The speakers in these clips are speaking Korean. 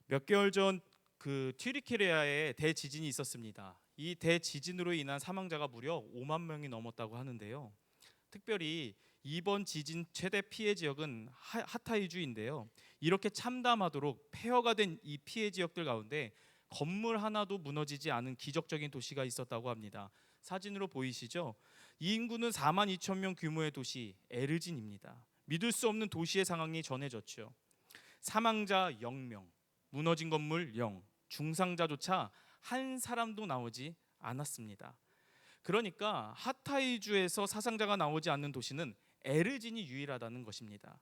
몇 개월 전 그 튀르키예에 대지진이 있었습니다. 이 대지진으로 인한 사망자가 무려 5만 명이 넘었다고 하는데요. 특별히 이번 지진 최대 피해 지역은 하타이주인데요. 이렇게 참담하도록 폐허가 된 이 피해 지역들 가운데 건물 하나도 무너지지 않은 기적적인 도시가 있었다고 합니다. 사진으로 보이시죠? 이 인구는 4만 2천 명 규모의 도시 에르진입니다. 믿을 수 없는 도시의 상황이 전해졌죠. 사망자 0명, 무너진 건물 0, 중상자조차 한 사람도 나오지 않았습니다. 그러니까 하타이주에서 사상자가 나오지 않는 도시는 에르진이 유일하다는 것입니다.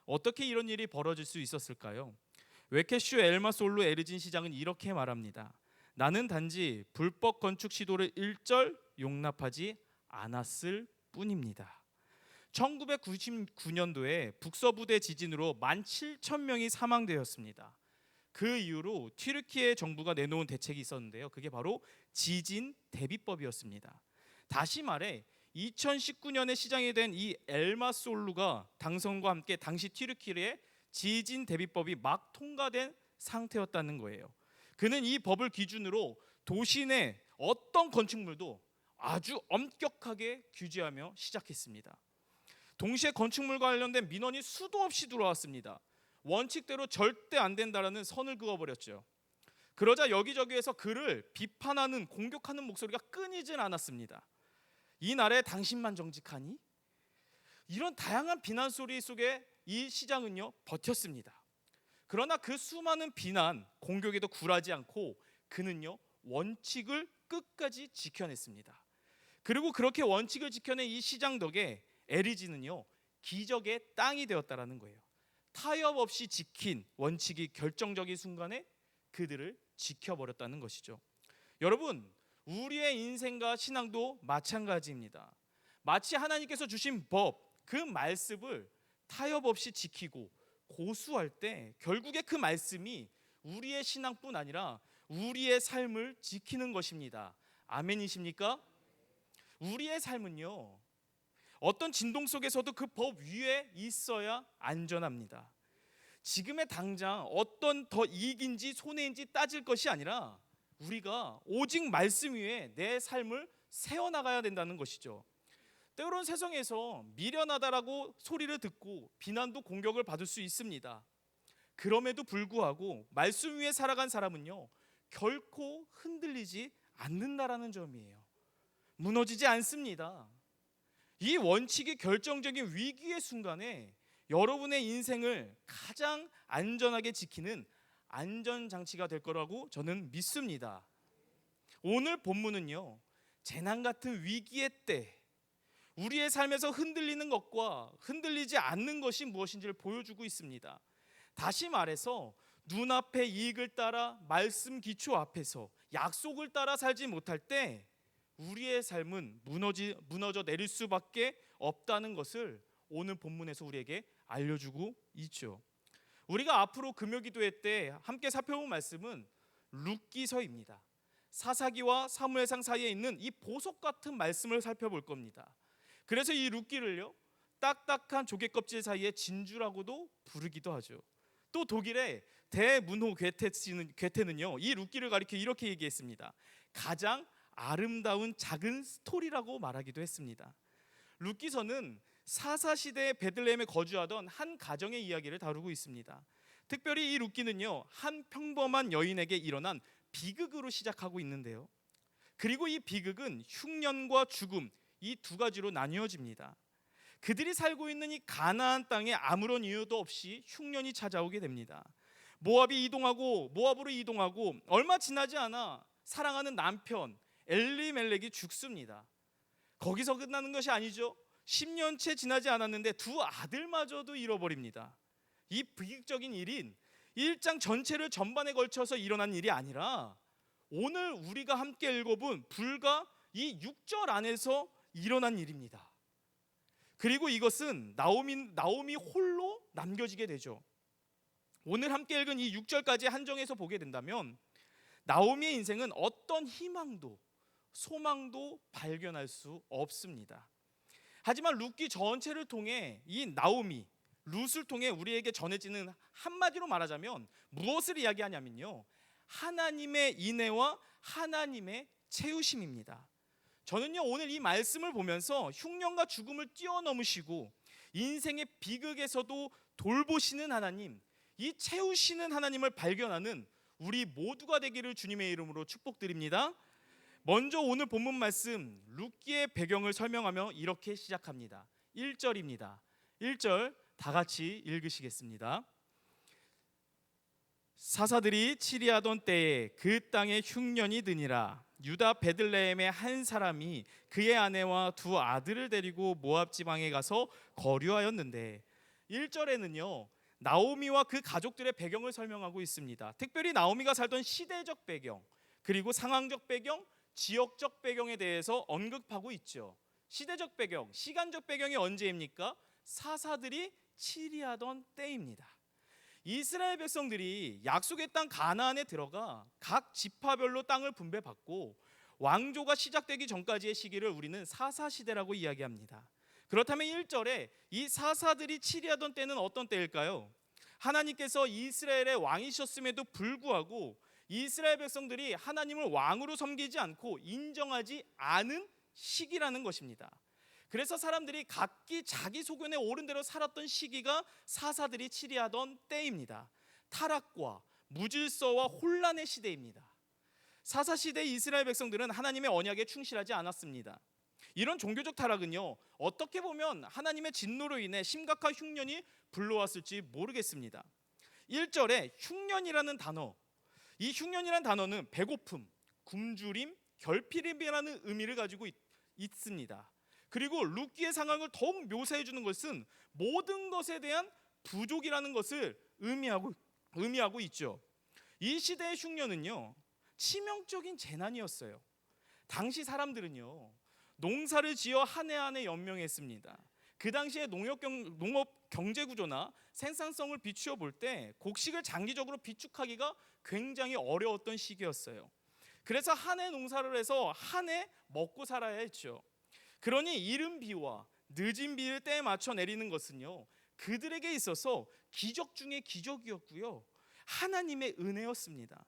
어떻게 이런 일이 벌어질 수 있었을까요? 웨케슈 엘마솔루 에르진 시장은 이렇게 말합니다. 나는 단지 불법 건축 시도를 일절 용납하지 않았을 뿐입니다. 1999년도에 북서부대 지진으로 17,000명이 사망되었습니다. 그 이후로 튀르키예 정부가 내놓은 대책이 있었는데요. 그게 바로 지진 대비법이었습니다. 다시 말해 2019년에 시장이 된 이 엘마솔루가 당선과 함께 당시 튀르키예의 지진 대비법이 막 통과된 상태였다는 거예요. 그는 이 법을 기준으로 도시 내 어떤 건축물도 아주 엄격하게 규제하며 시작했습니다. 동시에 건축물과 관련된 민원이 수도 없이 들어왔습니다. 원칙대로 절대 안 된다라는 선을 그어버렸죠. 그러자 여기저기에서 그를 비판하는 공격하는 목소리가 끊이질 않았습니다. 이날에 당신만 정직하니? 이런 다양한 비난 소리 속에 이 시장은요 버텼습니다. 그러나 그 수많은 비난, 공격에도 굴하지 않고 그는요 원칙을 끝까지 지켜냈습니다. 그리고 그렇게 원칙을 지켜낸 이 시장 덕에 에르진은요 기적의 땅이 되었다라는 거예요. 타협 없이 지킨 원칙이 결정적인 순간에 그들을 지켜버렸다는 것이죠. 여러분, 우리의 인생과 신앙도 마찬가지입니다. 마치 하나님께서 주신 법, 그 말씀을 타협 없이 지키고 고수할 때 결국에 그 말씀이 우리의 신앙뿐 아니라 우리의 삶을 지키는 것입니다. 아멘이십니까? 우리의 삶은요 어떤 진동 속에서도 그 법 위에 있어야 안전합니다. 지금의 당장 어떤 더 이익인지 손해인지 따질 것이 아니라 우리가 오직 말씀 위에 내 삶을 세워나가야 된다는 것이죠. 때로는 세상에서 미련하다라고 소리를 듣고 비난도 공격을 받을 수 있습니다. 그럼에도 불구하고 말씀 위에 살아간 사람은요 결코 흔들리지 않는다라는 점이에요. 무너지지 않습니다. 이 원칙이 결정적인 위기의 순간에 여러분의 인생을 가장 안전하게 지키는 안전장치가 될 거라고 저는 믿습니다. 오늘 본문은요 재난 같은 위기의 때 우리의 삶에서 흔들리는 것과 흔들리지 않는 것이 무엇인지를 보여주고 있습니다. 다시 말해서 눈앞의 이익을 따라 말씀 기초 앞에서 약속을 따라 살지 못할 때 우리의 삶은 무너져 내릴 수밖에 없다는 것을 오늘 본문에서 우리에게 알려주고 있죠. 우리가 앞으로 금요기도회 때 함께 살펴본 말씀은 룻기서입니다. 사사기와 사무엘상 사이에 있는 이 보석 같은 말씀을 살펴볼 겁니다. 그래서 이 룻기를요 딱딱한 조개 껍질 사이에 진주라고도 부르기도 하죠. 또 독일의 대문호 괴테는요 이 룻기를 가리켜 이렇게 얘기했습니다. 가장 아름다운 작은 스토리라고 말하기도 했습니다. 룻기서는 사사시대의 베들레헴에 거주하던 한 가정의 이야기를 다루고 있습니다. 특별히 이 룻기는요 한 평범한 여인에게 일어난 비극으로 시작하고 있는데요. 그리고 이 비극은 흉년과 죽음 이 두 가지로 나뉘어집니다. 그들이 살고 있는 이 가나안 땅에 아무런 이유도 없이 흉년이 찾아오게 됩니다. 모압으로 이동하고 얼마 지나지 않아 사랑하는 남편 엘리멜렉이 죽습니다. 거기서 끝나는 것이 아니죠. 10년째 지나지 않았는데 두 아들마저도 잃어버립니다. 이 비극적인 일인 1장 전체를 전반에 걸쳐서 일어난 일이 아니라 오늘 우리가 함께 읽어본 불과 이 6절 안에서 일어난 일입니다. 그리고 이것은 나오미 홀로 남겨지게 되죠. 오늘 함께 읽은 이 6절까지 한정해서 보게 된다면 나오미의 인생은 어떤 희망도 소망도 발견할 수 없습니다. 하지만 룻기 전체를 통해 이 나오미 룻을 통해 우리에게 전해지는, 한마디로 말하자면 무엇을 이야기하냐면요, 하나님의 인애와 하나님의 채우심입니다. 저는요, 오늘 이 말씀을 보면서 흉년과 죽음을 뛰어넘으시고 인생의 비극에서도 돌보시는 하나님, 이 채우시는 하나님을 발견하는 우리 모두가 되기를 주님의 이름으로 축복드립니다. 먼저 오늘 본문 말씀 룻기의 배경을 설명하며 이렇게 시작합니다. 1절입니다. 1절 다 같이 읽으시겠습니다. 사사들이 치리하던 때에 그 땅에 흉년이 드니라. 유다 베들레헴의 한 사람이 그의 아내와 두 아들을 데리고 모압 지방에 가서 거류하였는데, 1절에는요 나오미와 그 가족들의 배경을 설명하고 있습니다. 특별히 나오미가 살던 시대적 배경, 그리고 상황적 배경, 지역적 배경에 대해서 언급하고 있죠. 시대적 배경, 시간적 배경이 언제입니까? 사사들이 치리하던 때입니다. 이스라엘 백성들이 약속의 땅 가나안에 들어가 각 지파별로 땅을 분배받고 왕조가 시작되기 전까지의 시기를 우리는 사사시대라고 이야기합니다. 그렇다면 1절에 이 사사들이 치리하던 때는 어떤 때일까요? 하나님께서 이스라엘의 왕이셨음에도 불구하고 이스라엘 백성들이 하나님을 왕으로 섬기지 않고 인정하지 않은 시기라는 것입니다. 그래서 사람들이 각기 자기 소견에 옳은 대로 살았던 시기가 사사들이 치리하던 때입니다. 타락과 무질서와 혼란의 시대입니다. 사사시대 이스라엘 백성들은 하나님의 언약에 충실하지 않았습니다. 이런 종교적 타락은요, 어떻게 보면 하나님의 진노로 인해 심각한 흉년이 불러왔을지 모르겠습니다. 1절에 흉년이라는 단어, 이 흉년이라는 단어는 배고픔, 굶주림, 결핍이라는 의미를 가지고 있습니다. 그리고 룻기의 상황을 더욱 묘사해 주는 것은 모든 것에 대한 부족이라는 것을 의미하고 있죠. 이 시대의 흉년은요 치명적인 재난이었어요. 당시 사람들은요 농사를 지어 한 해 한 해 연명했습니다. 그 당시에 농업 경제 구조나 생산성을 비추어 볼 때 곡식을 장기적으로 비축하기가 굉장히 어려웠던 시기였어요. 그래서 한 해 농사를 해서 한 해 먹고 살아야 했죠. 그러니 이른 비와 늦은 비를 때에 맞춰 내리는 것은요 그들에게 있어서 기적 중에 기적이었고요, 하나님의 은혜였습니다.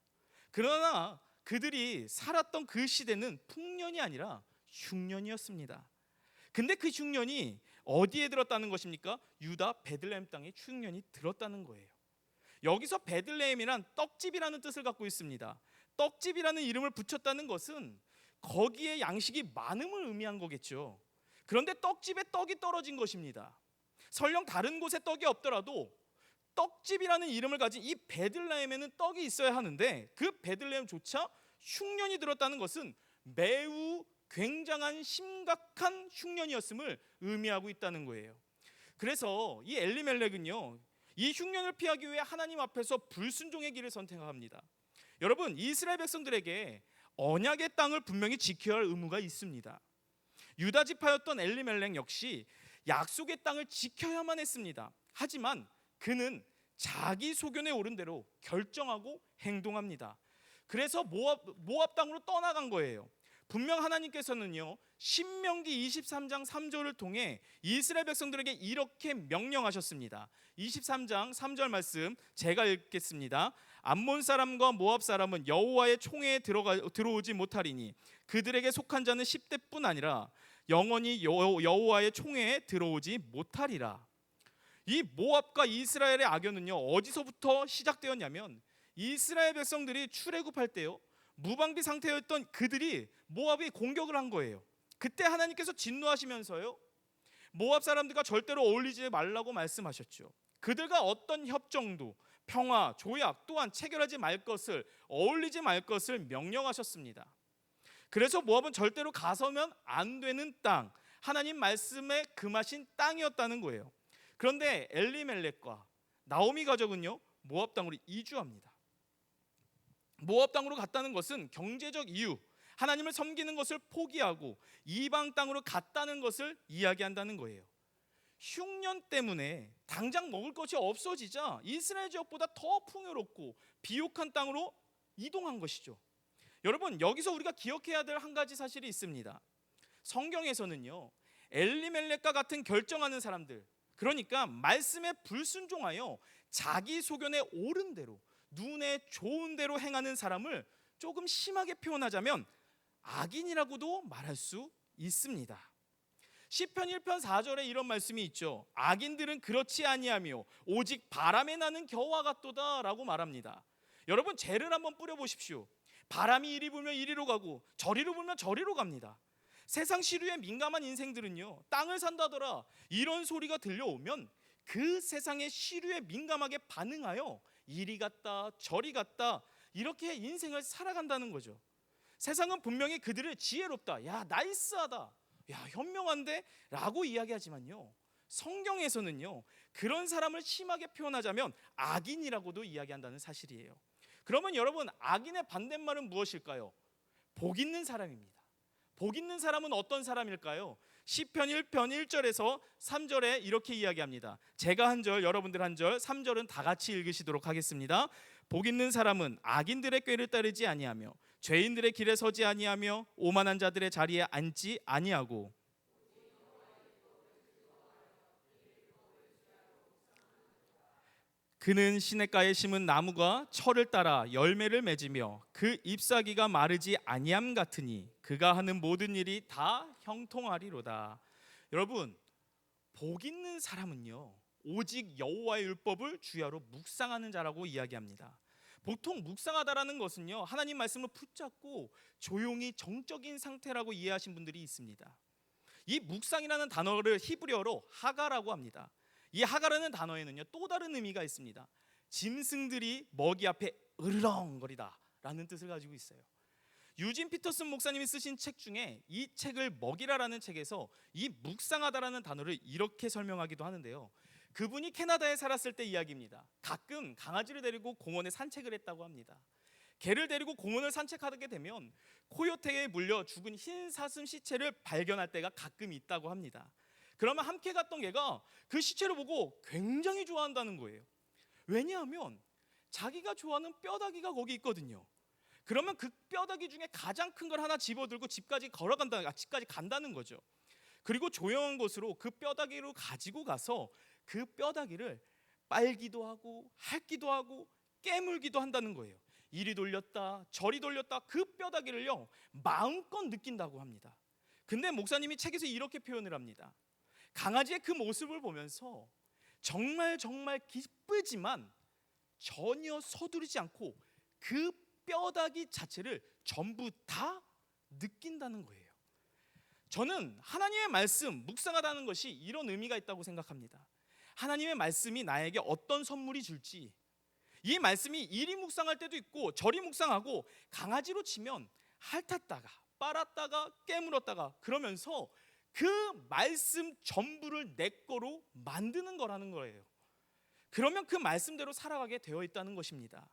그러나 그들이 살았던 그 시대는 풍년이 아니라 흉년이었습니다. 근데 그 흉년이 어디에 들었다는 것입니까? 유다 베들레헴 땅에 흉년이 들었다는 거예요. 여기서 베들레헴이란 떡집이라는 뜻을 갖고 있습니다. 떡집이라는 이름을 붙였다는 것은 거기에 양식이 많음을 의미한 거겠죠. 그런데 떡집에 떡이 떨어진 것입니다. 설령 다른 곳에 떡이 없더라도 떡집이라는 이름을 가진 이 베들레헴에는 떡이 있어야 하는데 그 베들레헴조차 흉년이 들었다는 것은 매우 굉장한 심각한 흉년이었음을 의미하고 있다는 거예요. 그래서 이 엘리멜렉은요 이 흉년을 피하기 위해 하나님 앞에서 불순종의 길을 선택합니다. 여러분, 이스라엘 백성들에게 언약의 땅을 분명히 지켜야 할 의무가 있습니다. 유다 지파였던 엘리멜렉 역시 약속의 땅을 지켜야만 했습니다. 하지만 그는 자기 소견에 오른 대로 결정하고 행동합니다. 그래서 모압 땅으로 떠나간 거예요. 분명 하나님께서는요 신명기 23장 3절을 통해 이스라엘 백성들에게 이렇게 명령하셨습니다. 23장 3절 말씀 제가 읽겠습니다. 암몬 사람과 모압 사람은 여호와의 총회에 들어오지 못하리니 그들에게 속한 자는 10대뿐 아니라 영원히 여호와의 총회에 들어오지 못하리라. 이 모압과 이스라엘의 악연은요 어디서부터 시작되었냐면 이스라엘 백성들이 출애굽할 때요 무방비 상태였던 그들이 모압이 공격을 한 거예요. 그때 하나님께서 진노하시면서요 모압 사람들과 절대로 어울리지 말라고 말씀하셨죠. 그들과 어떤 협정도 평화, 조약 또한 체결하지 말 것을, 어울리지 말 것을 명령하셨습니다. 그래서 모압은 절대로 가서면 안 되는 땅, 하나님 말씀에 금하신 땅이었다는 거예요. 그런데 엘리멜렉과 나오미 가족은요 모압 땅으로 이주합니다. 모압 땅으로 갔다는 것은 경제적 이유, 하나님을 섬기는 것을 포기하고 이방 땅으로 갔다는 것을 이야기한다는 거예요. 흉년 때문에 당장 먹을 것이 없어지자 이스라엘 지역보다 더 풍요롭고 비옥한 땅으로 이동한 것이죠. 여러분, 여기서 우리가 기억해야 될 한 가지 사실이 있습니다. 성경에서는요 엘리멜렉과 같은 결정하는 사람들, 그러니까 말씀에 불순종하여 자기 소견에 옳은 대로, 눈에 좋은 대로 행하는 사람을 조금 심하게 표현하자면 악인이라고도 말할 수 있습니다. 시편 1편 4절에 이런 말씀이 있죠. 악인들은 그렇지 아니하며 오직 바람에 나는 겨와 같도다 라고 말합니다. 여러분, 재를 한번 뿌려보십시오. 바람이 이리 불면 이리로 가고 저리로 불면 저리로 갑니다. 세상 시류에 민감한 인생들은요, 땅을 산다더라 이런 소리가 들려오면 그 세상의 시류에 민감하게 반응하여 이리 갔다 저리 갔다 이렇게 인생을 살아간다는 거죠. 세상은 분명히 그들을 지혜롭다, 야 나이스하다, 야 현명한데 라고 이야기하지만요, 성경에서는요 그런 사람을 심하게 표현하자면 악인이라고도 이야기한다는 사실이에요. 그러면 여러분, 악인의 반대말은 무엇일까요? 복 있는 사람입니다. 복 있는 사람은 어떤 사람일까요? 시편 1편 1절에서 3절에 이렇게 이야기합니다. 제가 한 절, 여러분들 한 절, 3절은 다 같이 읽으시도록 하겠습니다. 복 있는 사람은 악인들의 꾀를 따르지 아니하며 죄인들의 길에 서지 아니하며 오만한 자들의 자리에 앉지 아니하고 그는 시냇가에 심은 나무가 철을 따라 열매를 맺으며 그 잎사귀가 마르지 아니함 같으니 그가 하는 모든 일이 다 형통하리로다. 여러분, 복 있는 사람은요 오직 여호와의 율법을 주야로 묵상하는 자라고 이야기합니다. 보통 묵상하다라는 것은요 하나님 말씀을 붙잡고 조용히 정적인 상태라고 이해하신 분들이 있습니다. 이 묵상이라는 단어를 히브리어로 하가라고 합니다. 이 하가라는 단어에는요 또 다른 의미가 있습니다. 짐승들이 먹이 앞에 으르렁거리다 라는 뜻을 가지고 있어요. 유진 피터슨 목사님이 쓰신 책 중에 이 책을 먹이라라는 책에서 이 묵상하다라는 단어를 이렇게 설명하기도 하는데요. 그분이 캐나다에 살았을 때 이야기입니다. 가끔 강아지를 데리고 공원에 산책을 했다고 합니다. 개를 데리고 공원을 산책하게 되면 코요테에 물려 죽은 흰 사슴 시체를 발견할 때가 가끔 있다고 합니다. 그러면 함께 갔던 개가 그 시체를 보고 굉장히 좋아한다는 거예요. 왜냐하면 자기가 좋아하는 뼈다귀가 거기 있거든요. 그러면 그 뼈다귀 중에 가장 큰 걸 하나 집어들고 집까지 집까지 간다는 거죠. 그리고 조용한 곳으로 그 뼈다귀를 가지고 가서 그 뼈다귀를 빨기도 하고 핥기도 하고 깨물기도 한다는 거예요. 이리 돌렸다 저리 돌렸다 그 뼈다귀를요 마음껏 느낀다고 합니다. 근데 목사님이 책에서 이렇게 표현을 합니다. 강아지의 그 모습을 보면서 정말 기쁘지만 전혀 서두르지 않고 그 뼈다귀 자체를 전부 다 느낀다는 거예요. 저는 하나님의 말씀 묵상하다는 것이 이런 의미가 있다고 생각합니다. 하나님의 말씀이 나에게 어떤 선물이 줄지, 이 말씀이 이리 묵상할 때도 있고 저리 묵상하고 강아지로 치면 핥았다가 빨았다가 깨물었다가 그러면서 그 말씀 전부를 내 거로 만드는 거라는 거예요. 그러면 그 말씀대로 살아가게 되어 있다는 것입니다.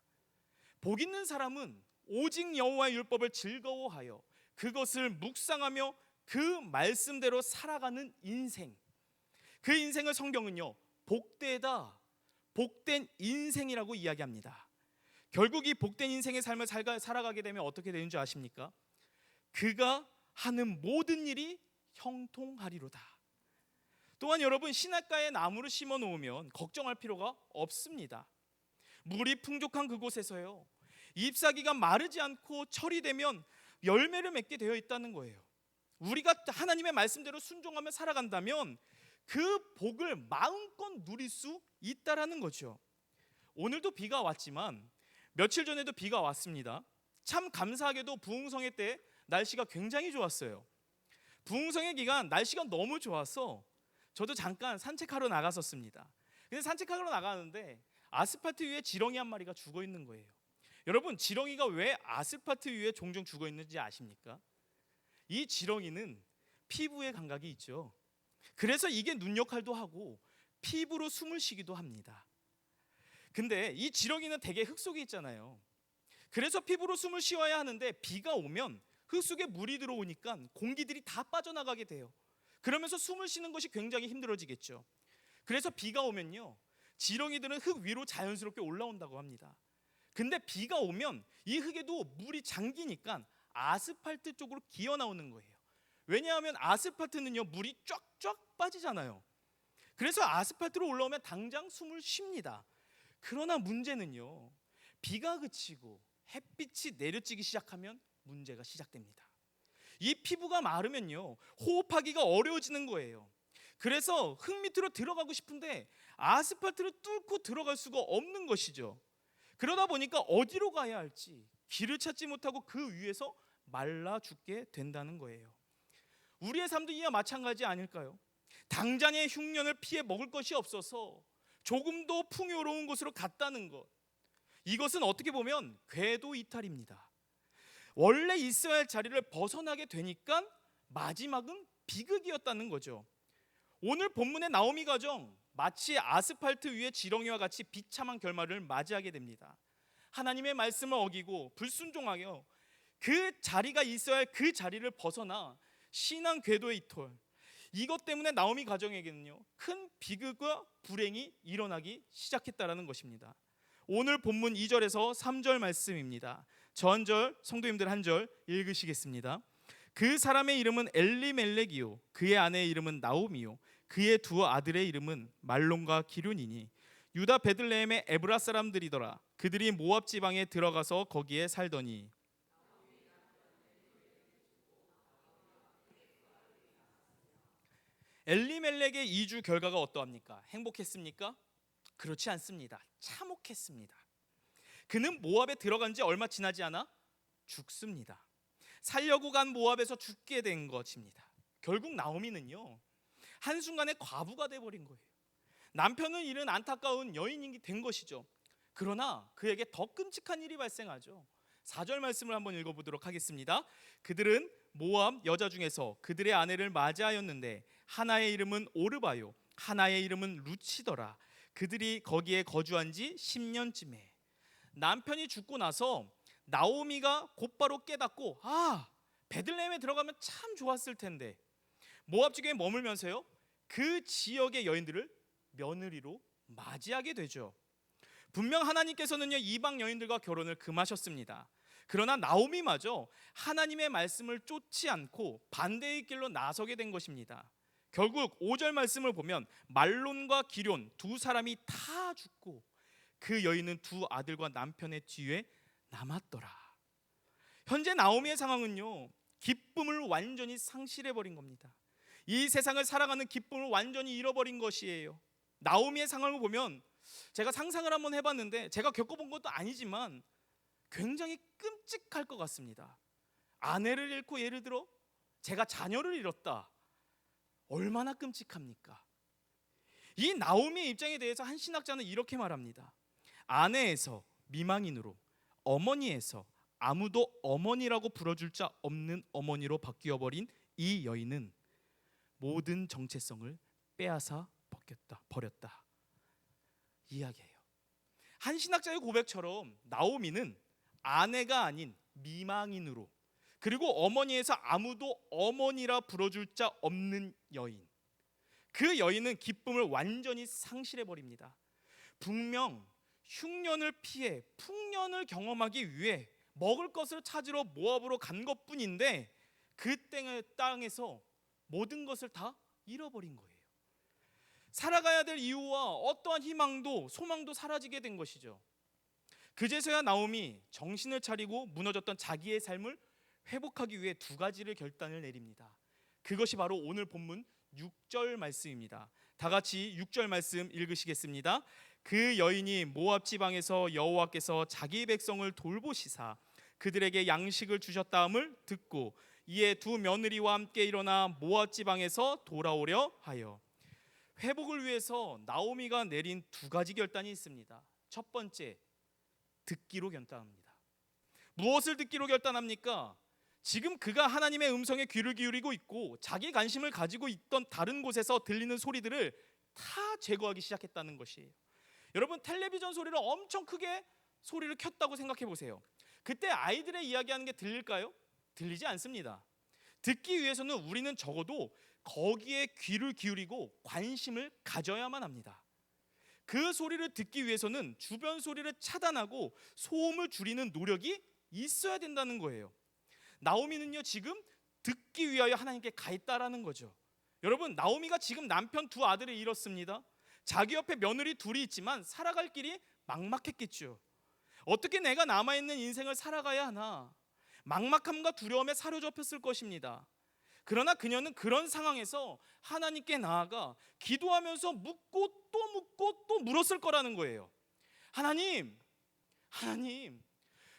복 있는 사람은 오직 여호와의 율법을 즐거워하여 그것을 묵상하며 그 말씀대로 살아가는 인생, 그 인생을 성경은요 복되다, 복된 인생이라고 이야기합니다. 결국 이 복된 인생의 삶을 살아가게 되면 어떻게 되는 줄 아십니까? 그가 하는 모든 일이 형통하리로다. 또한 여러분, 시냇가에 나무를 심어 놓으면 걱정할 필요가 없습니다. 물이 풍족한 그곳에서요 잎사귀가 마르지 않고 철이 되면 열매를 맺게 되어 있다는 거예요. 우리가 하나님의 말씀대로 순종하며 살아간다면 그 복을 마음껏 누릴 수 있다라는 거죠. 오늘도 비가 왔지만 며칠 전에도 비가 왔습니다. 참 감사하게도 부흥성회 때 날씨가 굉장히 좋았어요. 부흥성회 기간 날씨가 너무 좋아서 저도 잠깐 산책하러 나갔었습니다. 근데 산책하러 나가는데 아스팔트 위에 지렁이 한 마리가 죽어 있는 거예요. 여러분, 지렁이가 왜 아스팔트 위에 종종 죽어 있는지 아십니까? 이 지렁이는 피부에 감각이 있죠. 그래서 이게 눈 역할도 하고 피부로 숨을 쉬기도 합니다. 근데 이 지렁이는 대개 흙 속에 있잖아요. 그래서 피부로 숨을 쉬어야 하는데 비가 오면 흙 속에 물이 들어오니까 공기들이 다 빠져나가게 돼요. 그러면서 숨을 쉬는 것이 굉장히 힘들어지겠죠. 그래서 비가 오면요 지렁이들은 흙 위로 자연스럽게 올라온다고 합니다. 근데 비가 오면 이 흙에도 물이 잠기니까 아스팔트 쪽으로 기어 나오는 거예요. 왜냐하면 아스팔트는요 물이 쫙쫙 빠지잖아요. 그래서 아스팔트로 올라오면 당장 숨을 쉽니다. 그러나 문제는요, 비가 그치고 햇빛이 내려지기 시작하면 문제가 시작됩니다. 이 피부가 마르면요, 호흡하기가 어려워지는 거예요. 그래서 흙 밑으로 들어가고 싶은데 아스팔트를 뚫고 들어갈 수가 없는 것이죠. 그러다 보니까 어디로 가야 할지 길을 찾지 못하고 그 위에서 말라 죽게 된다는 거예요. 우리의 삶도 이와 마찬가지 아닐까요? 당장의 흉년을 피해 먹을 것이 없어서 조금도 풍요로운 곳으로 갔다는 것, 이것은 어떻게 보면 궤도 이탈입니다. 원래 있어야 할 자리를 벗어나게 되니까 마지막은 비극이었다는 거죠. 오늘 본문의 나오미 가정, 마치 아스팔트 위의 지렁이와 같이 비참한 결말을 맞이하게 됩니다. 하나님의 말씀을 어기고 불순종하여 그 자리가 있어야 할 그 자리를 벗어나 신앙 궤도의 이탈, 이것 때문에 나오미 가정에게는요, 큰 비극과 불행이 일어나기 시작했다라는 것입니다. 오늘 본문 2절에서 3절 말씀입니다. 저 한 절, 성도님들 한 절 읽으시겠습니다. 그 사람의 이름은 엘리멜렉이요 그의 아내의 이름은 나오미요 그의 두 아들의 이름은 말론과 기륜이니 유다 베들레헴의 에브라 사람들이더라. 그들이 모압 지방에 들어가서 거기에 살더니. 엘리멜렉의 이주 결과가 어떠합니까? 행복했습니까? 그렇지 않습니다. 참혹했습니다. 그는 모압에 들어간 지 얼마 지나지 않아 죽습니다. 살려고 간 모압에서 죽게 된 것입니다. 결국 나오미는요, 한순간에 과부가 돼버린 거예요. 남편을 잃은 안타까운 여인이 된 것이죠. 그러나 그에게 더 끔찍한 일이 발생하죠. 4절 말씀을 한번 읽어보도록 하겠습니다. 그들은 모압 여자 중에서 그들의 아내를 맞이하였는데 하나의 이름은 오르바요 하나의 이름은 루치더라. 그들이 거기에 거주한 지 10년쯤에 남편이 죽고 나서 나오미가 곧바로 깨닫고, 베들레헴에 들어가면 참 좋았을 텐데 모압 지경에 머물면서요, 그 지역의 여인들을 며느리로 맞이하게 되죠. 분명 하나님께서는요, 이방 여인들과 결혼을 금하셨습니다. 그러나 나오미마저 하나님의 말씀을 쫓지 않고 반대의 길로 나서게 된 것입니다. 결국 5절 말씀을 보면 말론과 기럨 두 사람이 다 죽고 그 여인은 두 아들과 남편의 뒤에 남았더라. 현재 나오미의 상황은요, 기쁨을 완전히 상실해버린 겁니다. 이 세상을 살아가는 기쁨을 완전히 잃어버린 것이에요. 나오미의 상황을 보면 제가 상상을 한번 해봤는데, 제가 겪어본 것도 아니지만 굉장히 끔찍할 것 같습니다. 아내를 잃고 예를 들어 제가 자녀를 잃었다. 얼마나 끔찍합니까? 이 나오미의 입장에 대해서 한 신학자는 이렇게 말합니다. 아내에서 미망인으로, 어머니에서 아무도 어머니라고 불러줄 자 없는 어머니로 바뀌어버린 이 여인은 모든 정체성을 빼앗아 버렸다 이야기예요. 한 신학자의 고백처럼 나오미는 아내가 아닌 미망인으로, 그리고 어머니에서 아무도 어머니라 불러줄 자 없는 여인, 그 여인은 기쁨을 완전히 상실해버립니다. 분명 흉년을 피해 풍년을 경험하기 위해 먹을 것을 찾으러 모압으로 간 것뿐인데 그 땅에서 모든 것을 다 잃어버린 거예요. 살아가야 될 이유와 어떠한 희망도 소망도 사라지게 된 것이죠. 그제서야 나오미 정신을 차리고 무너졌던 자기의 삶을 회복하기 위해 두 가지를 결단을 내립니다. 그것이 바로 오늘 본문 6절 말씀입니다. 다 같이 6절 말씀 읽으시겠습니다. 그 여인이 모압 지방에서 여호와께서 자기 백성을 돌보시사 그들에게 양식을 주셨다함을 듣고 이에 두 며느리와 함께 일어나 모압 지방에서 돌아오려 하여. 회복을 위해서 나오미가 내린 두 가지 결단이 있습니다. 첫 번째, 듣기로 결단합니다. 무엇을 듣기로 결단합니까? 지금 그가 하나님의 음성에 귀를 기울이고 있고 자기 관심을 가지고 있던 다른 곳에서 들리는 소리들을 다 제거하기 시작했다는 것이에요. 여러분, 텔레비전 소리를 엄청 크게 소리를 켰다고 생각해 보세요. 그때 아이들의 이야기하는 게 들릴까요? 들리지 않습니다. 듣기 위해서는 우리는 적어도 거기에 귀를 기울이고 관심을 가져야만 합니다. 그 소리를 듣기 위해서는 주변 소리를 차단하고 소음을 줄이는 노력이 있어야 된다는 거예요. 나오미는요, 지금 듣기 위하여 하나님께 가 있다라는 거죠. 여러분, 나오미가 지금 남편 두 아들을 잃었습니다. 자기 옆에 며느리 둘이 있지만 살아갈 길이 막막했겠죠. 어떻게 내가 남아있는 인생을 살아가야 하나, 막막함과 두려움에 사로잡혔을 것입니다. 그러나 그녀는 그런 상황에서 하나님께 나아가 기도하면서 묻고 또 물었을 거라는 거예요. 하나님,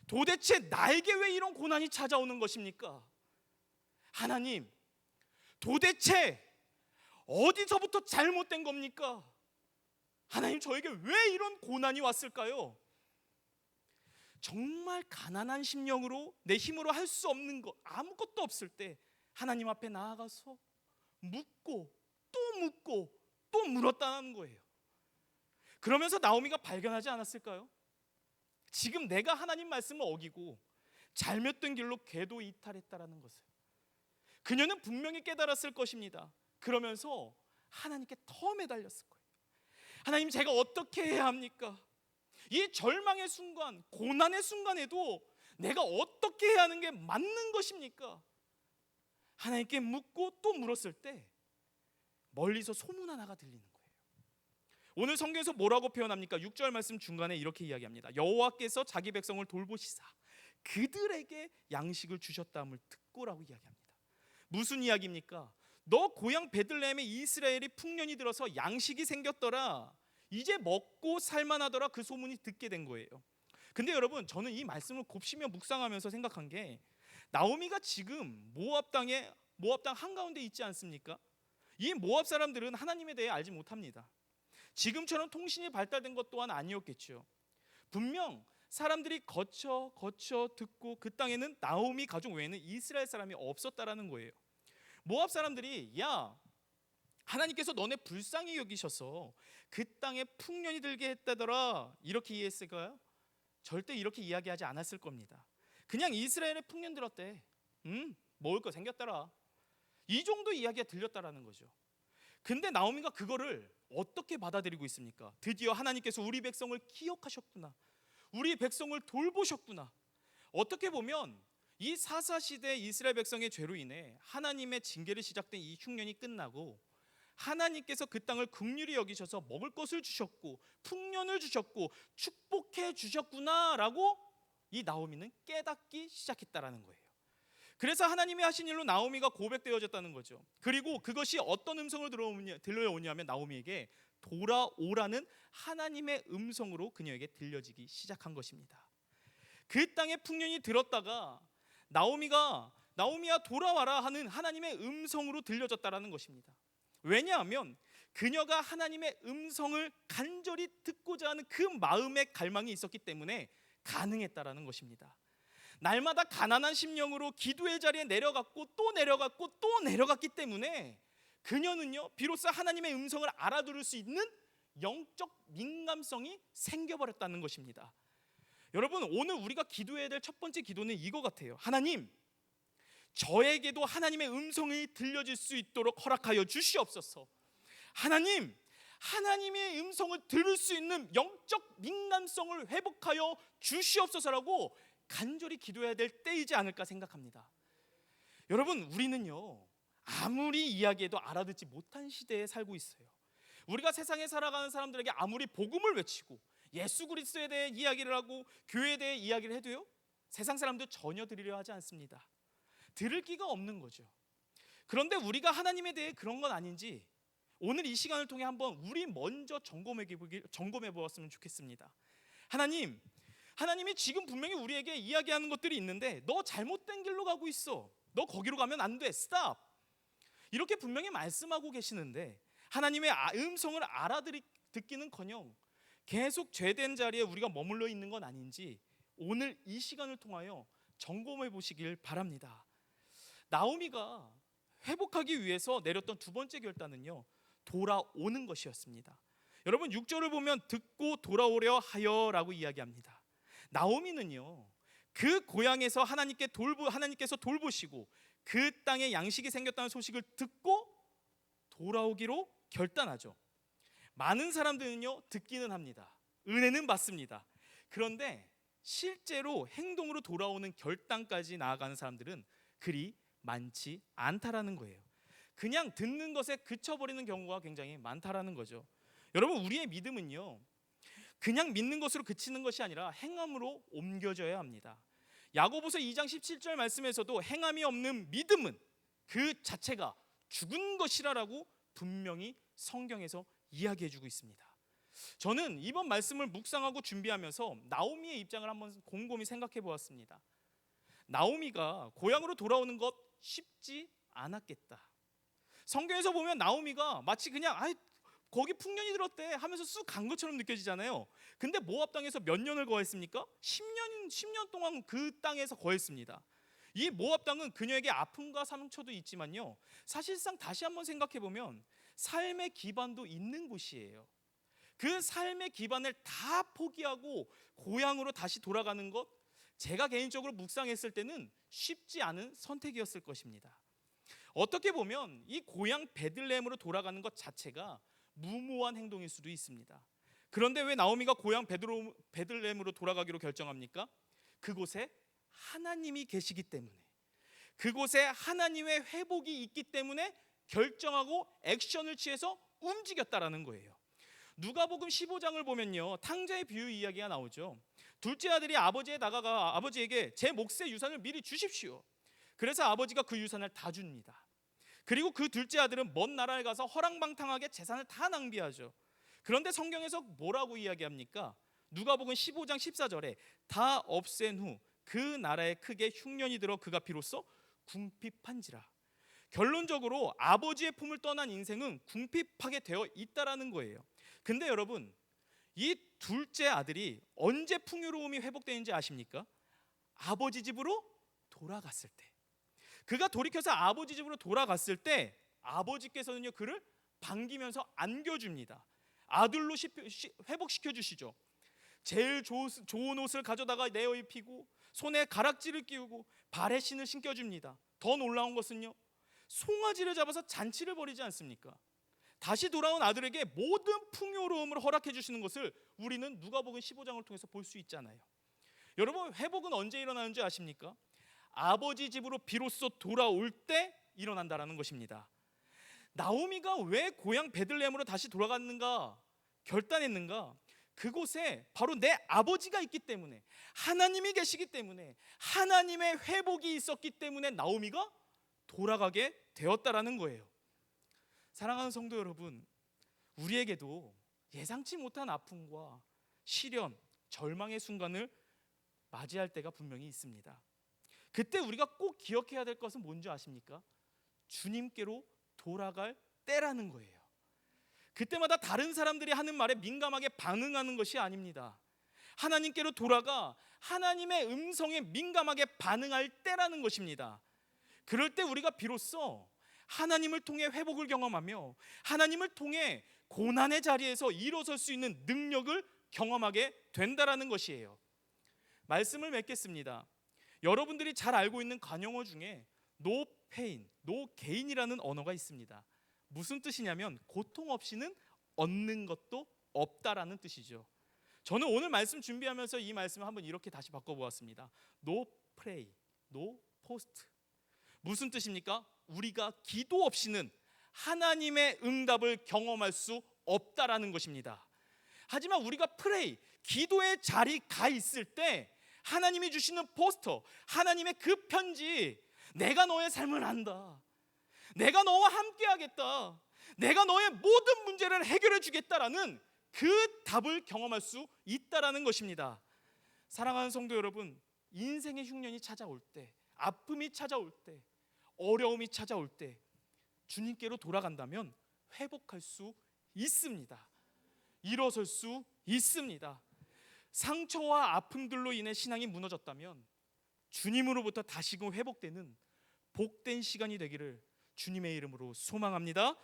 도대체 나에게 왜 이런 고난이 찾아오는 것입니까? 하나님, 도대체 어디서부터 잘못된 겁니까? 하나님, 저에게 왜 이런 고난이 왔을까요? 정말 가난한 심령으로 내 힘으로 할 수 없는 것, 아무것도 없을 때 하나님 앞에 나아가서 묻고 또 물었다는 거예요. 그러면서 나오미가 발견하지 않았을까요? 지금 내가 하나님 말씀을 어기고 잘못된 길로 궤도 이탈했다라는 것을 그녀는 분명히 깨달았을 것입니다. 그러면서 하나님께 더 매달렸을 거예요. 하나님, 제가 어떻게 해야 합니까? 이 절망의 순간, 고난의 순간에도 내가 어떻게 해야 하는 게 맞는 것입니까? 하나님께 묻고 또 물었을 때 멀리서 소문 하나가 들리는 거예요. 오늘 성경에서 뭐라고 표현합니까? 6절 말씀 중간에 이렇게 이야기합니다. 여호와께서 자기 백성을 돌보시사 그들에게 양식을 주셨다함을 듣고라고 이야기합니다. 무슨 이야기입니까? 너 고향 베들레헴에 이스라엘이 풍년이 들어서 양식이 생겼더라, 이제 먹고 살만하더라, 그 소문이 듣게 된 거예요. 근데 여러분, 저는 이 말씀을 곱씹며 묵상하면서 생각한 게, 나오미가 지금 모압 땅 한가운데 있지 않습니까? 이 모압 사람들은 하나님에 대해 알지 못합니다. 지금처럼 통신이 발달된 것 또한 아니었겠죠. 분명 사람들이 거쳐 듣고 그 땅에는 나오미 가족 외에는 이스라엘 사람이 없었다라는 거예요. 모압 사람들이, 야, 하나님께서 너네 불쌍히 여기셔서 그 땅에 풍년이 들게 했다더라, 이렇게 이해했을까요? 절대 이렇게 이야기하지 않았을 겁니다. 그냥 이스라엘에 풍년 들었대, 먹을 거 생겼더라, 이 정도 이야기가 들렸다라는 거죠. 근데 나오미가 그거를 어떻게 받아들이고 있습니까? 드디어 하나님께서 우리 백성을 기억하셨구나, 우리 백성을 돌보셨구나. 어떻게 보면 이 사사시대 이스라엘 백성의 죄로 인해 하나님의 징계를 시작된 이 흉년이 끝나고 하나님께서 그 땅을 긍휼히 여기셔서 먹을 것을 주셨고 풍년을 주셨고 축복해 주셨구나라고 이 나오미는 깨닫기 시작했다라는 거예요. 그래서 하나님이 하신 일로 나오미가 고백되어졌다는 거죠. 그리고 그것이 어떤 음성을 들려오냐면 나오미에게 돌아오라는 하나님의 음성으로 그녀에게 들려지기 시작한 것입니다. 그 땅에 풍년이 들었다가 나오미야 돌아와라 하는 하나님의 음성으로 들려졌다라는 것입니다. 왜냐하면 그녀가 하나님의 음성을 간절히 듣고자 하는 그 마음의 갈망이 있었기 때문에 가능했다라는 것입니다. 날마다 가난한 심령으로 기도의 자리에 내려갔고 또 내려갔기 때문에 그녀는요, 비로소 하나님의 음성을 알아들을 수 있는 영적 민감성이 생겨버렸다는 것입니다. 여러분, 오늘 우리가 기도해야 될 첫 번째 기도는 이거 같아요. 하나님, 저에게도 하나님의 음성이 들려질 수 있도록 허락하여 주시옵소서. 하나님, 하나님의 음성을 들을 수 있는 영적 민감성을 회복하여 주시옵소서라고 간절히 기도해야 될 때이지 않을까 생각합니다. 여러분, 우리는요, 아무리 이야기해도 알아듣지 못한 시대에 살고 있어요. 우리가 세상에 살아가는 사람들에게 아무리 복음을 외치고 예수 그리스도에 대해 이야기를 하고 교회에 대해 이야기를 해도요, 세상 사람들 전혀 들으려 하지 않습니다. 들을 기가 없는 거죠. 그런데 우리가 하나님에 대해 그런 건 아닌지 오늘 이 시간을 통해 한번 우리 먼저 점검해 보았으면 좋겠습니다. 하나님이 지금 분명히 우리에게 이야기하는 것들이 있는데 너 잘못된 길로 가고 있어, 너 거기로 가면 안 돼, 스탑, 이렇게 분명히 말씀하고 계시는데 하나님의 음성을 듣기는커녕 계속 죄된 자리에 우리가 머물러 있는 건 아닌지 오늘 이 시간을 통하여 점검해 보시길 바랍니다. 나오미가 회복하기 위해서 내렸던 두 번째 결단은요, 돌아오는 것이었습니다. 여러분, 6절을 보면 듣고 돌아오려 하여라고 이야기합니다. 나오미는요, 그 고향에서 하나님께서 돌보시고 그 땅에 양식이 생겼다는 소식을 듣고 돌아오기로 결단하죠. 많은 사람들은요, 듣기는 합니다. 은혜는 받습니다. 그런데 실제로 행동으로 돌아오는 결단까지 나아가는 사람들은 그리 많지 않다라는 거예요. 그냥 듣는 것에 그쳐버리는 경우가 굉장히 많다라는 거죠. 여러분, 우리의 믿음은요, 그냥 믿는 것으로 그치는 것이 아니라 행함으로 옮겨져야 합니다. 야고보서 2장 17절 말씀에서도 행함이 없는 믿음은 그 자체가 죽은 것이라라고 분명히 성경에서 이야기해주고 있습니다. 저는 이번 말씀을 묵상하고 준비하면서 나오미의 입장을 한번 곰곰이 생각해 보았습니다. 나오미가 고향으로 돌아오는 것 쉽지 않았겠다. 성경에서 보면 나오미가 마치 그냥 거기 풍년이 들었대 하면서 쑥 간 것처럼 느껴지잖아요. 근데 모압 땅에서 몇 년을 거했습니까? 10년 동안 그 땅에서 거했습니다. 이 모압 땅은 그녀에게 아픔과 상처도 있지만요, 사실상 다시 한번 생각해 보면 삶의 기반도 있는 곳이에요. 그 삶의 기반을 다 포기하고 고향으로 다시 돌아가는 것, 제가 개인적으로 묵상했을 때는 쉽지 않은 선택이었을 것입니다. 어떻게 보면 이 고향 베들레헴으로 돌아가는 것 자체가 무모한 행동일 수도 있습니다. 그런데 왜 나오미가 고향 베들레헴으로 돌아가기로 결정합니까? 그곳에 하나님이 계시기 때문에, 그곳에 하나님의 회복이 있기 때문에 결정하고 액션을 취해서 움직였다라는 거예요. 누가복음 15장을 보면요, 탕자의 비유 이야기가 나오죠. 둘째 아들이 아버지에 나가가 아버지에게 제 몫의 유산을 미리 주십시오. 그래서 아버지가 그 유산을 다 줍니다. 그리고 그 둘째 아들은 먼 나라에 가서 허랑방탕하게 재산을 다 낭비하죠. 그런데 성경에서 뭐라고 이야기합니까? 누가복음 15장 14절에 다 없앤 후 그 나라에 크게 흉년이 들어 그가 비로소 궁핍한지라. 결론적으로 아버지의 품을 떠난 인생은 궁핍하게 되어 있다라는 거예요. 근데 여러분, 이 둘째 아들이 언제 풍요로움이 회복되는지 아십니까? 아버지 집으로 돌아갔을 때. 그가 돌이켜서 아버지 집으로 돌아갔을 때 아버지께서는요, 그를 반기면서 안겨줍니다. 아들로 회복시켜 주시죠. 제일 좋은 옷을 가져다가 내어 입히고 손에 가락지를 끼우고 발에 신을 신겨줍니다. 더 놀라운 것은요, 송아지를 잡아서 잔치를 벌이지 않습니까? 다시 돌아온 아들에게 모든 풍요로움을 허락해 주시는 것을 우리는 누가복음 15장을 통해서 볼 수 있잖아요. 여러분, 회복은 언제 일어나는 줄 아십니까? 아버지 집으로 비로소 돌아올 때 일어난다라는 것입니다. 나오미가 왜 고향 베들레헴으로 다시 돌아갔는가 결단했는가? 그곳에 바로 내 아버지가 있기 때문에, 하나님이 계시기 때문에, 하나님의 회복이 있었기 때문에 나오미가 돌아가게 되었다라는 거예요. 사랑하는 성도 여러분, 우리에게도 예상치 못한 아픔과 시련, 절망의 순간을 맞이할 때가 분명히 있습니다. 그때 우리가 꼭 기억해야 될 것은 뭔지 아십니까? 주님께로 돌아갈 때라는 거예요. 그때마다 다른 사람들이 하는 말에 민감하게 반응하는 것이 아닙니다. 하나님께로 돌아가 하나님의 음성에 민감하게 반응할 때라는 것입니다. 그럴 때 우리가 비로소 하나님을 통해 회복을 경험하며 하나님을 통해 고난의 자리에서 일어설 수 있는 능력을 경험하게 된다라는 것이에요. 말씀을 맺겠습니다. 여러분들이 잘 알고 있는 관용어 중에 no pain, no gain이라는 언어가 있습니다. 무슨 뜻이냐면 고통 없이는 얻는 것도 없다라는 뜻이죠. 저는 오늘 말씀 준비하면서 이 말씀을 한번 이렇게 다시 바꿔보았습니다. No pray, no post. 무슨 뜻입니까? 우리가 기도 없이는 하나님의 응답을 경험할 수 없다라는 것입니다. 하지만 우리가 pray, 기도의 자리 가 있을 때 하나님이 주시는 포스터, 하나님의 그 편지, 내가 너의 삶을 안다, 내가 너와 함께 하겠다, 내가 너의 모든 문제를 해결해 주겠다라는 그 답을 경험할 수 있다라는 것입니다. 사랑하는 성도 여러분, 인생의 흉년이 찾아올 때, 아픔이 찾아올 때, 어려움이 찾아올 때 주님께로 돌아간다면 회복할 수 있습니다. 일어설 수 있습니다. 상처와 아픔들로 인해 신앙이 무너졌다면 주님으로부터 다시금 회복되는 복된 시간이 되기를 주님의 이름으로 소망합니다.